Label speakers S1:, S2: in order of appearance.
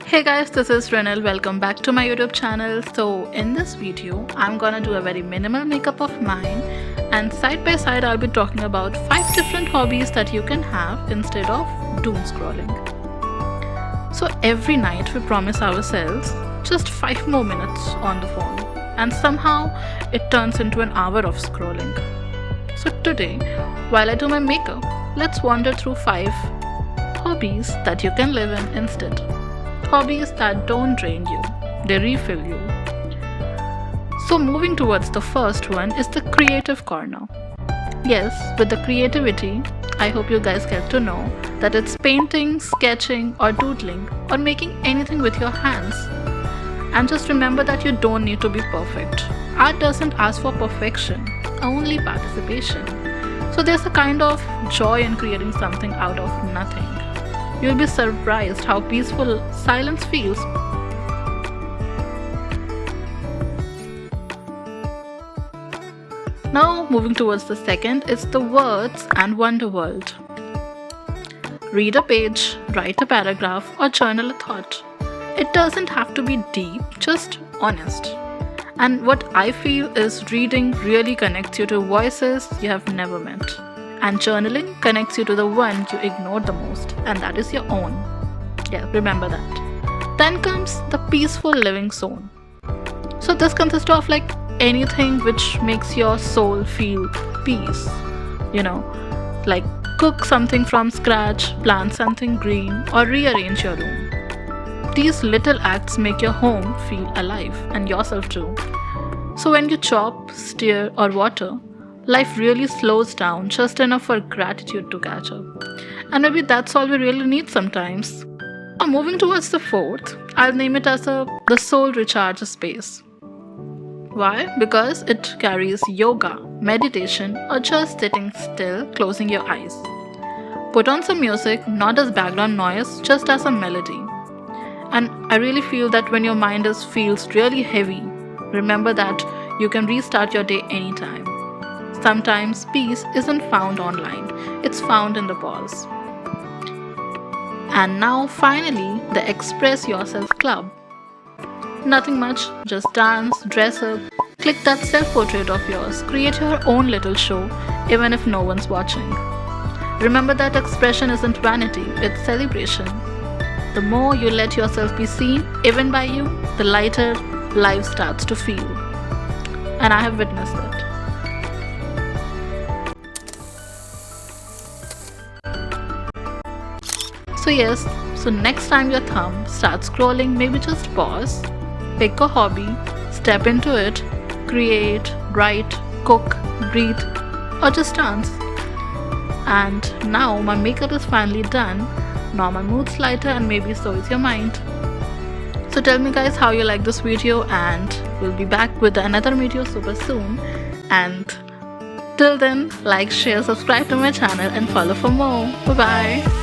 S1: Hey guys, this is Renal. Welcome back to my YouTube channel. So in this video, I'm gonna do a very minimal makeup of mine, and side by side I'll be talking about 5 different hobbies that you can have instead of doom scrolling. So every night we promise ourselves just 5 more minutes on the phone, and somehow it turns into an hour of scrolling. So today, while I do my makeup, let's wander through 5 hobbies that you can live in instead. Hobbies that don't drain you, they refill you. So moving towards the first one is the creative corner. Yes, with the creativity, I hope you guys get to know that it's painting, sketching or doodling or making anything with your hands. And just remember that you don't need to be perfect. Art doesn't ask for perfection, only participation. So there's a kind of joy in creating something out of nothing. You'll be surprised how peaceful silence feels. Now moving towards the second is the words and wonder world. Read a page, write a paragraph or journal a thought. It doesn't have to be deep, just honest. And what I feel is reading really connects you to voices you have never met. And journaling connects you to the one you ignored the most, and that is your own. Yeah, remember that. Then comes the peaceful living zone. So this consists of like anything which makes your soul feel peace. Like cook something from scratch, plant something green, or rearrange your room. These little acts make your home feel alive, and yourself too. So when you chop, stir, or water, life really slows down just enough for gratitude to catch up. And maybe that's all we really need sometimes. Now moving towards the fourth, I'll name it as the soul recharge space. Why? Because it carries yoga, meditation, or just sitting still, closing your eyes. Put on some music, not as background noise, just as a melody. And I really feel that when your mind feels really heavy, remember that you can restart your day anytime. Sometimes peace isn't found online, it's found in the pause. And now finally, the Express Yourself Club. Nothing much, just dance, dress up, click that self-portrait of yours, create your own little show, even if no one's watching. Remember that expression isn't vanity, it's celebration. The more you let yourself be seen, even by you, the lighter life starts to feel. And I have witnessed it. So next time your thumb starts scrolling, maybe just pause, pick a hobby, step into it, create, write, cook, breathe, or just dance. And now my makeup is finally done. Now my mood's lighter and maybe so is your mind. So tell me guys how you like this video, and we'll be back with another video super soon. And till then, like, share, subscribe to my channel and follow for more. Bye bye.